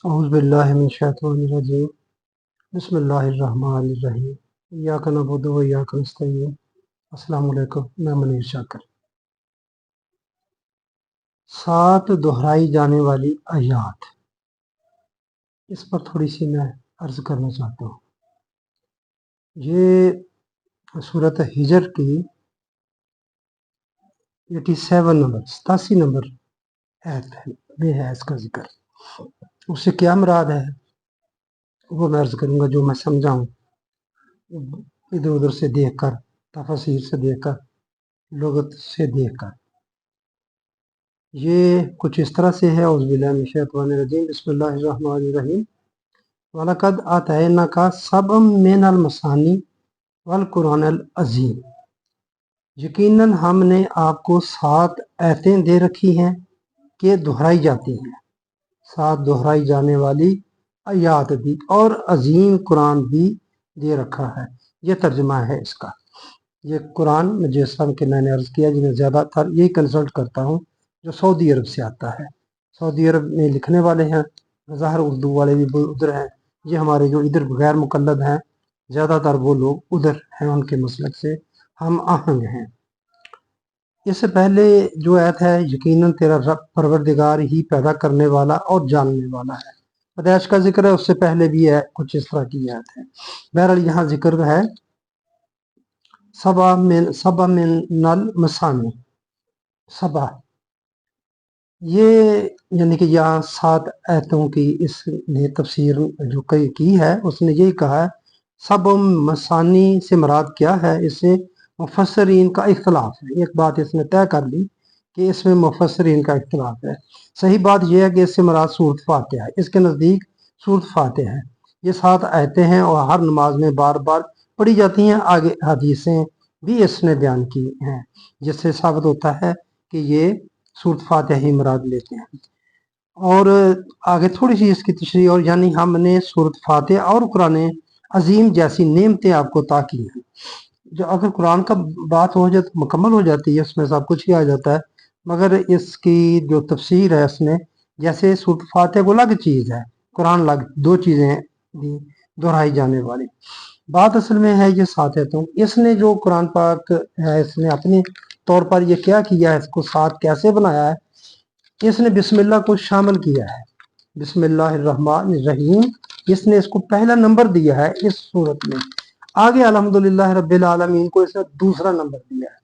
اعوذ باللہ من الشیطان الرجیم بسم اللہ الرحمن الرحیم ایاک نعبد و ایاک نستعین السلام علیکم، میں منیر شاکر۔ 7 دہرائی جانے والی آیات، اس پر تھوڑی سی میں عرض کرنا چاہتا ہوں۔ یہ سورۃ ہجر کی 87 نمبر آیت میں ہے اس کا ذکر۔ اس سے کیا مراد ہے وہ میں عرض کروں گا، جو میں سمجھاؤں ادھر ادھر سے دیکھ کر، تفاسیر سے دیکھ کر، لغت سے دیکھ کر۔ یہ کچھ اس طرح سے ہے، اعوذ باللہ من الشیطان الرجیم بسم اللہ الرحمن الرحیم وَلَقَدْ آتَيْنَاكَ سَبْعًا مِنَ الْمَثَانِي وَالْقُرْآنِ الْعَظِيمِ، یقیناً ہم نے آپ کو 7 آیتیں دے رکھی ہیں کہ دہرائی جاتی ہیں، 7 دہرائی جانے والی آیات دی، اور عظیم قرآن بھی دے رکھا ہے۔ یہ ترجمہ ہے اس کا۔ یہ قرآن جیسا کہ میں نے عرض کیا، جنہیں زیادہ تر یہی کنسلٹ کرتا ہوں جو سعودی عرب سے آتا ہے۔ سعودی عرب میں لکھنے والے ہیں، ظاہر اردو والے بھی ادھر ہیں۔ یہ ہمارے جو ادھر غیر مقلد ہیں، زیادہ تر وہ لوگ ادھر ہیں، ان کے مسلک سے ہم آہنگ ہیں۔ اس سے پہلے جو آیت ہے، یقیناً تیرا رب پروردگار ہی پیدا کرنے والا اور جاننے والا ہے، پیدائش کا ذکر ہے۔ اس سے پہلے بھی ہے کچھ اس طرح کی آیت ہے۔ بہرحال یہاں ذکر ہے سبع من المثانی، سبع، یہ یعنی کہ یہاں 7 آیتوں کی اس نے تفسیر جو کی ہے، اس نے یہی کہا ہے سبع مثانی سے مراد کیا ہے۔ اس سے مفسرین کا اختلاف ہے، ایک بات اس نے طے کر لی کہ اس میں مفسرین کا اختلاف ہے۔ صحیح بات یہ ہے کہ اس سے مراد سورۃ فاتحہ ہے، اس کے نزدیک سورۃ فاتحہ ہے۔ یہ 7 آیتیں ہیں اور ہر نماز میں بار بار پڑھی جاتی ہیں۔ آگے حدیثیں بھی اس نے بیان کی ہیں، جس سے ثابت ہوتا ہے کہ یہ سورۃ فاتحہ ہی مراد لیتے ہیں۔ اور آگے تھوڑی سی اس کی تشریح، اور یعنی ہم نے سورۃ فاتحہ اور قرآن عظیم جیسی نعمتیں آپ کو عطا کی ہیں۔ جو اگر قرآن کا بات ہو جائے تو مکمل ہو جاتی ہے، اس میں سب کچھ ہی آ جاتا ہے، مگر اس کی جو تفسیر ہے اس نے، جیسے سورۃ فاتحہ کو الگ چیز ہے، قرآن الگ، 2 چیزیں دہرائی جانے والی بات اصل میں ہے۔ یہ 7 آیتوں، اس نے جو قرآن پاک ہے، اس نے اپنے طور پر یہ کیا کیا ہے، اس کو 7 کیسے بنایا ہے، اس نے بسم اللہ کو شامل کیا ہے۔ بسم اللہ الرحمن الرحیم، اس نے اس کو پہلا نمبر دیا ہے اس صورت میں۔ آگے الحمدللہ رب العالمین کو اس نے دوسرا نمبر دیا ہے۔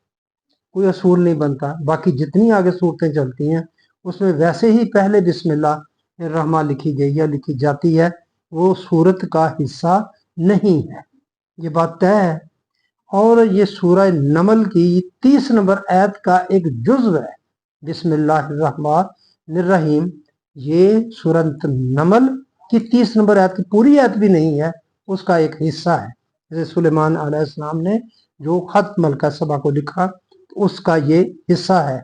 کوئی اصول نہیں بنتا، باقی جتنی آگے صورتیں چلتی ہیں اس میں ویسے ہی پہلے بسم اللہ الرحمن لکھی گئی ہے، لکھی جاتی ہے، وہ صورت کا حصہ نہیں ہے، یہ بات طے ہے۔ اور یہ سورہ نمل کی 30 نمبر آیت کا ایک جزو ہے، بسم اللہ الرحمن الرحیم۔ یہ سورہ نمل کی 30 نمبر آیت کی پوری آیت بھی نہیں ہے، اس کا ایک حصہ ہے۔ جیسے سلیمان علیہ السلام نے جو خط ملکہ سبا کو لکھا، اس کا یہ حصہ ہے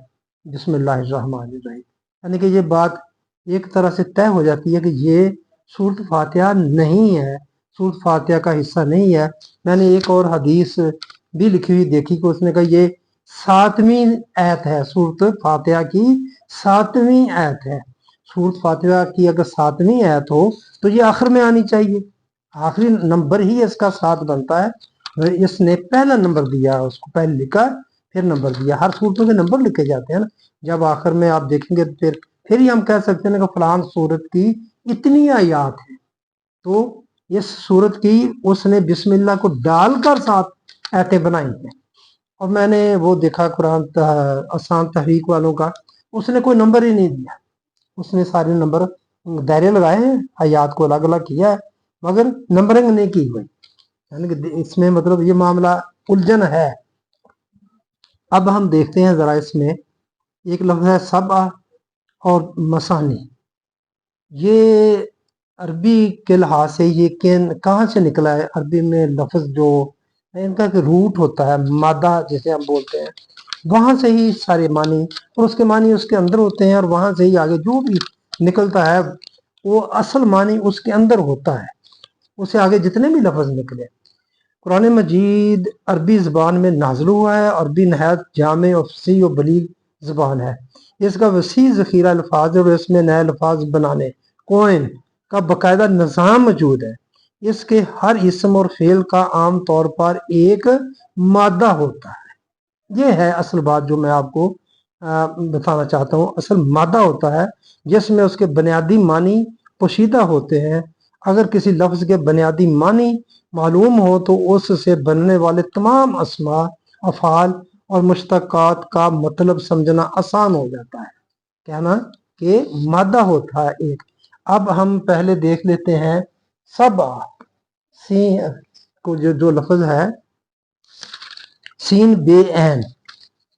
بسم اللہ الرحمن الرحیم۔ یعنی کہ یہ بات ایک طرح سے طے ہو جاتی ہے کہ یہ سورۃ فاتحہ نہیں ہے، سورۃ فاتحہ کا حصہ نہیں ہے۔ میں نے ایک اور حدیث بھی لکھی ہوئی دیکھی کہ اس نے کہا یہ 7ویں آیت ہے، سورۃ فاتحہ کی 7ویں آیت ہے۔ سورۃ فاتحہ کی اگر 7ویں آیت ہو تو یہ آخر میں آنی چاہیے، آخری نمبر ہی اس کا 7 بنتا ہے۔ اس نے پہلا نمبر دیا، اس کو پہلے لکھا پھر نمبر دیا۔ ہر صورتوں کے نمبر لکھے جاتے ہیں نا، جب آخر میں آپ دیکھیں گے پھر ہی ہم کہہ سکتے ہیں کہ فلان صورت کی اتنی آیات ہیں، تو اس صورت کی اس نے بسم اللہ کو ڈال کر 7 آیتیں بنائی ہیں۔ اور میں نے وہ دیکھا قرآن آسان تحریک والوں کا، اس نے کوئی نمبر ہی نہیں دیا، اس نے سارے نمبر دائرے لگائے ہیں، آیات کو الگ الگ کیا ہے، مگر نمبرنگ نہیں کی ہوئی، یعنی کہ اس میں مطلب یہ معاملہ الجھن ہے۔ اب ہم دیکھتے ہیں ذرا، اس میں ایک لفظ ہے سبع اور مثانی، یہ عربی کے لحاظ سے یہ کہاں سے نکلا ہے؟ عربی میں لفظ جو ان کا روٹ ہوتا ہے، مادہ جسے ہم بولتے ہیں، وہاں سے ہی سارے معنی، اور اس کے معنی اس کے اندر ہوتے ہیں، اور وہاں سے ہی آگے جو بھی نکلتا ہے وہ اصل معنی اس کے اندر ہوتا ہے، اس سے آگے جتنے بھی لفظ نکلے۔ قرآن مجید عربی زبان میں نازل ہوا ہے، عربی نہایت جامع اور فصیح و بلیغ زبان ہے۔ اس کا وسیع ذخیرہ الفاظ ہے، اور اس میں نئے الفاظ بنانے، کوئن का बाकायदा निज़ाम मौजूद है। इसके हर इसम और फेल का आम तौर पर एक मादा होता है। ये है असल बात जो मैं आपको बताना चाहता हूँ। असल मादा होता है जिसमें उसके बुनियादी मानी पोशीदा होते हैं। अगर किसी लफ्ज़ के बुनियादी मानी मालूम हो तो उससे बनने वाले तमाम अस्मा, अफ़ाल और मुश्तक़ात का मतलब समझना आसान हो जाता है। कहना कि मादा होता है एक। अब हम पहले देख लेते हैं सबा, सी को जो लफ्ज़ है सीन बे एन,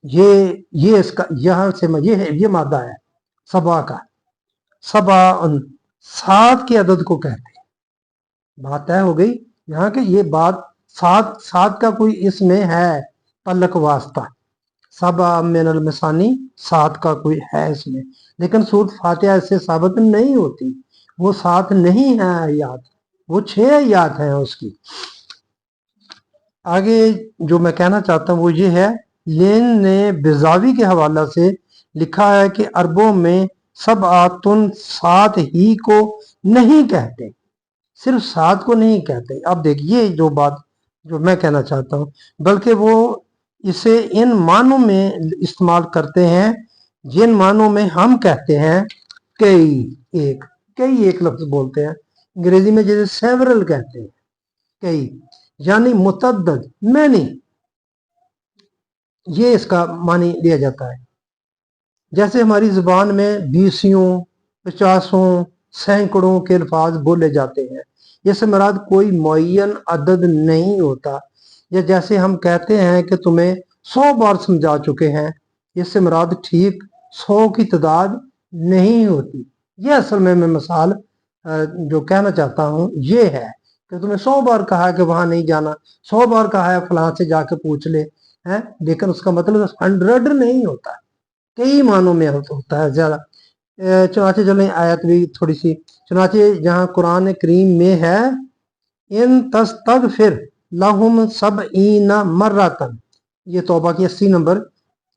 ये इसका यहाँ से ये है, ये मादा है सबा का। सबा सात के अदद को कहते हैं। बात तय हो गई यहाँ के, ये बात सात सात का कोई इसमें है पलक वास्ता। सबा मिनल मसानी, सात का कोई है इसमें, लेकिन सूरत फातिहा इससे साबित नहीं होती। वो सात नहीं है आयात, वो 6 आयात हैं उसकी। आगे जो मैं कहना चाहता हूँ वो ये है, लेन ने बेजावी के हवाला से लिखा है कि अरबों में सब आतुन सात ही को नहीं कहते, सिर्फ सात को नहीं कहते। अब देखिए जो बात जो मैं कहना चाहता हूँ, बल्कि वो इसे इन मानों में इस्तेमाल करते हैं जिन मानों में हम कहते हैं कई एक लफ्ज बोलते हैं। अंग्रेजी में जैसे सेवरल कहते हैं, कई यानी मुतद्दद, मैनी, ये इसका मानी लिया जाता है। जैसे हमारी जुबान में बीसियों, पचासों, सैकड़ों के अल्फाज बोले जाते हैं, इससे मुराद कोई मुअय्यन अदद नहीं होता। या जैसे हम कहते हैं कि तुम्हें 100 बार समझा चुके हैं, इससे मुराद ठीक 100 की तादाद नहीं होती। ये असल में मैं मिसाल जो कहना चाहता हूँ ये है कि तुम्हें 100 बार कहा है कि वहां नहीं जाना, 100 बार कहा है फलां से जाके पूछ ले, है, लेकिन उसका मतलब 100 नहीं होता, कई मानों में होता है ज्यादा। चुनाचे चलें आयत भी थोड़ी सी, चुनाचे जहाँ कुरान करीम में है इन तस्तगफिर लहुम सबईना मर्रतन, ये तौबा की 80 नंबर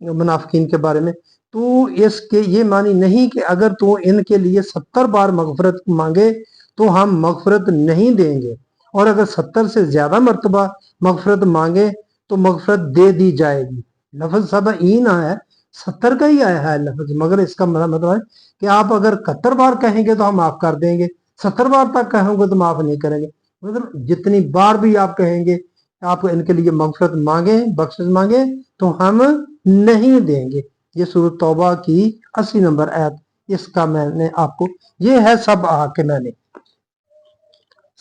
मुनाफिकीन के बारे में, तो इसके ये मानी नहीं कि अगर तू इनके लिए 70 बार मगफरत मांगे तो हम मगफरत नहीं देंगे, और अगर 70 से ज्यादा मरतबा मगफरत मांगे तो मगफरत दे दी जाएगी। लफ्ज सबईना है, 70 का ही आया है लफ्ज, मगर इसका मतलब है कि आप अगर 71 बार कहेंगे तो हम माफ कर देंगे, 70 बार तक कहेंगे तो माफ नहीं करेंगे। मतलब जितनी बार भी आप कहेंगे आप इनके लिए मगफरत मांगे, बख्शिश मांगे, तो हम नहीं देंगे। ये सूरत तौबा की 80 नंबर आयत, इसका मैंने आपको, ये है सब के मैंने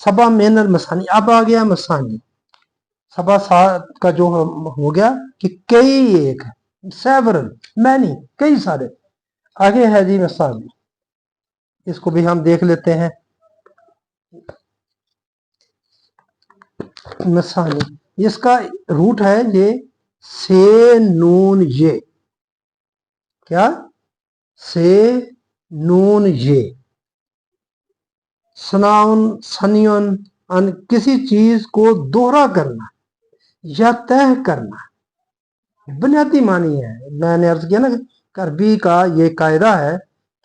सबा मेनल मसानी। अब आ गया मसानी, सबा सात का जो हो गया कि कई एक, सेवरल, मैनी, कई सारे। आगे है जी मसानी, इसको भी हम देख लेते हैं। मसानी इसका रूट है ये से नून ये, क्या से नून ये, सनाउन सनियन, अन किसी चीज को दोहरा करना या तय करना, बुनियादी मानी है। मैंने अर्ज किया ना अरबी का ये कायदा है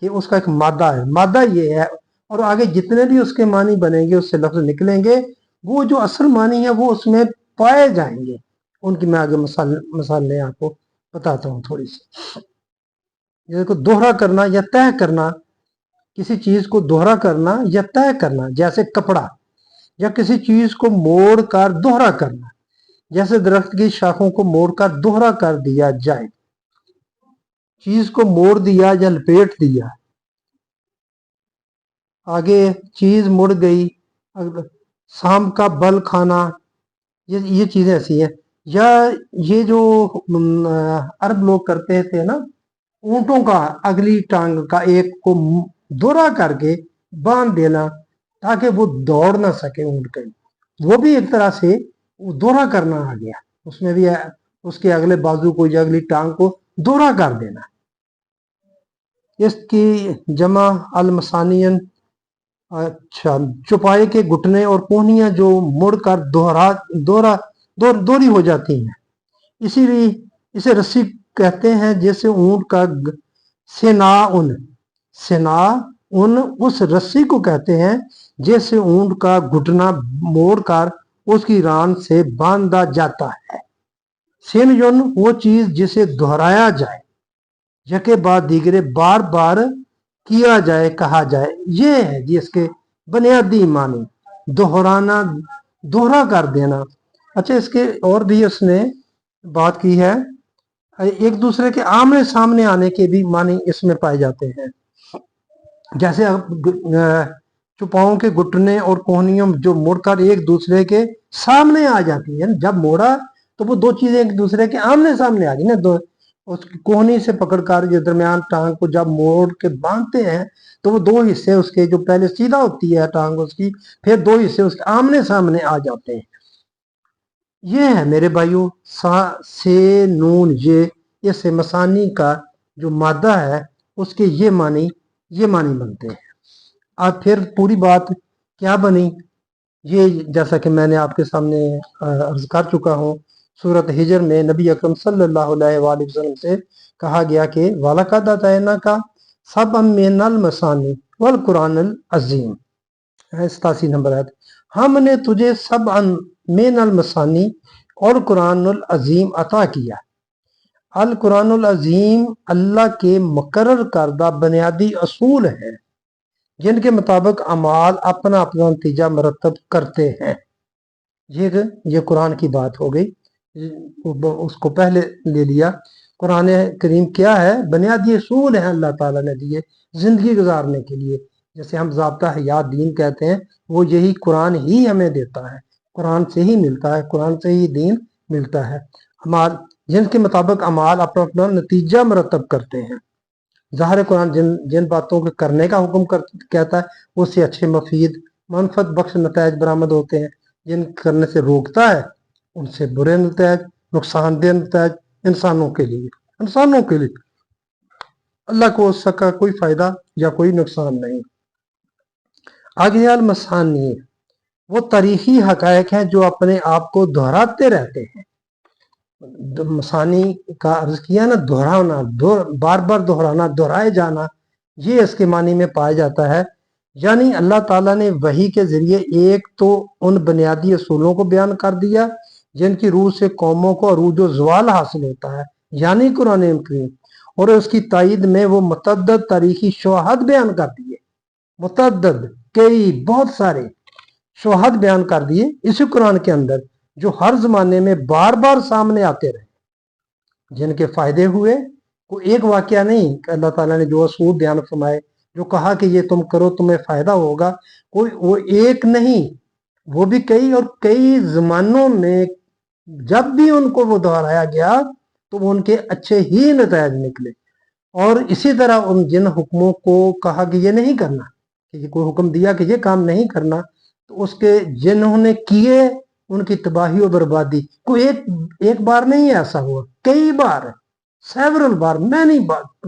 कि उसका एक मादा है, मादा ये है, और आगे जितने भी उसके मानी बनेंगे, उससे लफ्ज निकलेंगे, वो जो असल मानी है वो उसमें पाए जाएंगे। उनकी मैं आगे मसाले आपको बताता हूँ थोड़ी सी। देखो दोहरा करना या तय करना, किसी चीज को दोहरा करना या तय करना, जैसे कपड़ा, या किसी चीज को मोड़ कर दोहरा करना, जैसे दरख्त की शाखों को मोड़कर दोहरा कर दिया जाए, चीज को मोड़ दिया या लपेट दिया। आगे चीज मुड़ गई, शाम का बल खाना, ये चीजें ऐसी हैं। या ये जो अरब लोग करते थे ना, ऊंटों का अगली टांग का एक को दोहरा करके बांध देना ताकि वो दौड़ ना सके ऊंट कहीं, वो भी एक तरह से दोहरा करना आ गया। उसमें भी उसके अगले बाजू को या अगली टांग को दोहरा कर देना। इसकी जमा अल मसानियन, अच्छा, चौपाई के घुटने और कोहनियां जो मुड़कर दोहरी हो जाती हैं, इसीलिए इसे रस्सी कहते हैं। जैसे ऊंट का सेना उस रस्सी को कहते हैं जैसे ऊंट का घुटना मोड़कर उसकी रान से बांधा जाता है। सिनजुन वो चीज जिसे दोहराया जाए, यके बाद दीगरे बार बार किया जाए, कहा जाए। ये है जी इसके बुनियादी मानी, दोहराना, दोहरा कर देना। अच्छा, इसके और भी उसने बात की है, एक दूसरे के आमने सामने आने के भी मानी इसमें पाए जाते हैं। जैसे चुपाओं के घुटने और कोहनियों जो मुड़कर एक दूसरे के सामने आ जाती है। जब मोड़ा तो वो दो चीजें एक दूसरे के आमने सामने आ गई ना। दो उसकी कोहनी से पकड़कर जो दरमियान टांग को जब मोड़ के बांधते हैं तो वो दो हिस्से उसके, जो पहले सीधा होती है टांग उसकी, फिर दो हिस्से उसके आमने सामने आ जाते हैं। ये है मेरे भाइयों सा से नून ये से मसानी का जो मादा है उसके ये मानी बनते हैं। अब फिर पूरी बात क्या बनी, ये जैसा कि मैंने आपके सामने अर्ज कर चुका हूँ। सूरत हिजर में नबी अकरम सल्लल्लाहु अलैहि वसल्लम से कहा गया कि वालकद अतैना का सब मिनल मसानी वल कुरानिल अजीम, 87 नंबर है। हमने तुझे सब मिनल मसानी और कुरानुल अजीम अता किया। अल कुरानुल अजीम अल्लाह के मुकर्रर करदा बुनियादी असूल है जिनके मुताबिक अमाल अपना अपना नतीजा मरतब करते हैं। ये कुरान की बात हो गई, उसको पहले ले लिया। कुरान करीम क्या है, बुनियादी असूल है अल्लाह ताला ने दिए जिंदगी गुजारने के लिए। जैसे हम ज़ाब्ता हयात दीन कहते हैं, वो यही कुरान ही हमें देता है, कुरान से ही मिलता है, कुरान से ही दीन मिलता है। अमाल जिनके मुताबिक अमाल अपना अपना नतीजा मरतब करते हैं। ज़ाहिर कुरान जिन बातों के करने का हुक्म कहता है उससे अच्छे मफीद मनफत बख्श नतज बरामद होते हैं। जिन करने से रोकता है उनसे बुरे नतज, नुकसानदेह नतज इंसानों के लिए अल्लाह को उसका कोई फायदा या कोई नुकसान नहीं। आगे मसानी वो तारीखी हकायक हैं जो अपने आप को दोहराते रहते हैं। मसानी का अर्ज किया ना, दोहराना, बार बार दोहराना, दोहराए जाना, ये इसके मानी में पाया जाता है। यानी अल्लाह ताला ने वही के जरिए एक तो उन बुनियादी असूलों को बयान कर दिया जिनकी रूह से कौमों को अरूज व ज़वाल हासिल होता है, यानी कुरान करीम, और उसकी तायद में वो मुतअद्दिद तारीखी शवाहद बयान कर दिए। मुतअद्दिद कई बहुत सारे शवाहद बयान कर दिए इसी कुरान के अंदर जो हर जमाने में बार बार सामने आते रहे, जिनके फायदे हुए। कोई एक वाकया नहीं कि अल्लाह ताला ने जो असूल बयान फरमाए, जो कहा कि ये तुम करो तुम्हें फायदा होगा, कोई वो एक नहीं, वो भी कई, और कई जमानों में जब भी उनको वो दोहराया गया तो वो उनके अच्छे ही नतीजे निकले। और इसी तरह उन जिन हुक्मों को कहा कि ये नहीं करना, कि कोई हुक्म दिया कि ये काम नहीं करना, तो उसके जिन्होंने किए उनकी तबाही और बर्बादी कोई एक बार नहीं ऐसा हुआ, कई बार, सेवरल बार, मैनी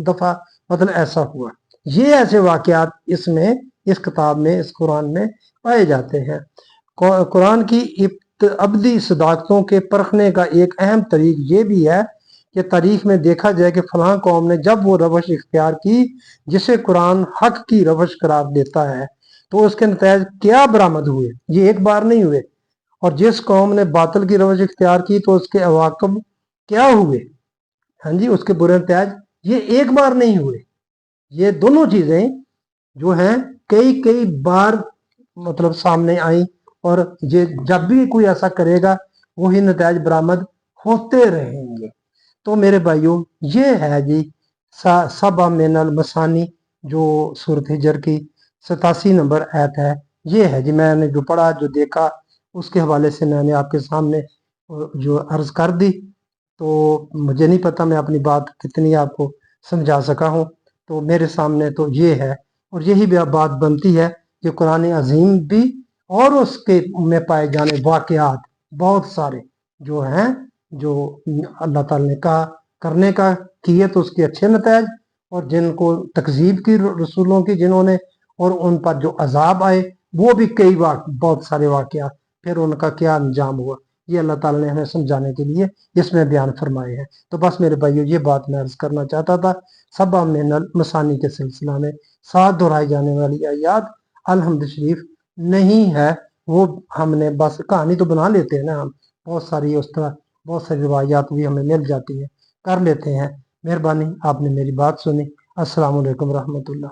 दफा मतलब ऐसा हुआ। ये ऐसे वाकयात इसमें, इस किताब में, इस कुरान में पाए जाते हैं। कुरान की अबदी सदाकतों के परखने का एक अहम तरीक ये भी है कि तारीख में देखा जाए कि फलां कौम ने जब वो रवश इख्तियार की जिसे कुरान हक की रवश करार देता है तो उसके नतीजे क्या बरामद हुए, ये एक बार नहीं हुए। और जिस कौम ने बातिल की रवश इख्तियार की तो उसके अवाकब क्या हुए, हाँ जी, उसके बुरे नतीजे ये एक बार नहीं हुए। ये दोनों चीजें जो हैं कई कई बार मतलब सामने आई, और ये जब भी कोई ऐसा करेगा वही नतीजे बरामद होते रहेंगे। तो मेरे भाइयों ये है जी सबा मिनल मसानी, जो सूरत हिजर की 87 नंबर आयत है। ये है जी, मैंने जो पढ़ा, जो देखा, उसके हवाले से मैंने आपके सामने जो अर्ज कर दी। तो मुझे नहीं पता मैं अपनी बात कितनी आपको समझा सका हूँ। तो मेरे सामने तो ये है, और यही बात बनती है कि कुरान अजीम भी और उसके में पाए जाने वाकयात बहुत सारे जो हैं, जो अल्लाह ताला ने कहा करने का किए तो उसके अच्छे नतीजे, और जिनको तकजीब की रसूलों की जिन्होंने, और उन पर जो अजाब आए वो भी कई बहुत सारे वाकयात, फिर उनका क्या अंजाम हुआ, ये अल्लाह ताला ने हमें समझाने के लिए इसमें बयान फरमाए हैं। तो बस मेरे भाइयों ये बात मैं अर्ज करना चाहता था सबा मिनल मसानी के सिलसिला में। साथ दोहराई जाने वाली आयात अलहम्द शरीफ नहीं है। वो हमने बस कहानी तो बना लेते हैं ना हम, बहुत सारी उस तरह बहुत सारी रिवायात भी हमें मिल जाती है, कर लेते हैं। मेहरबानी, आपने मेरी बात सुनी। अस्सलाम वालेकुम रहमतुल्लाह।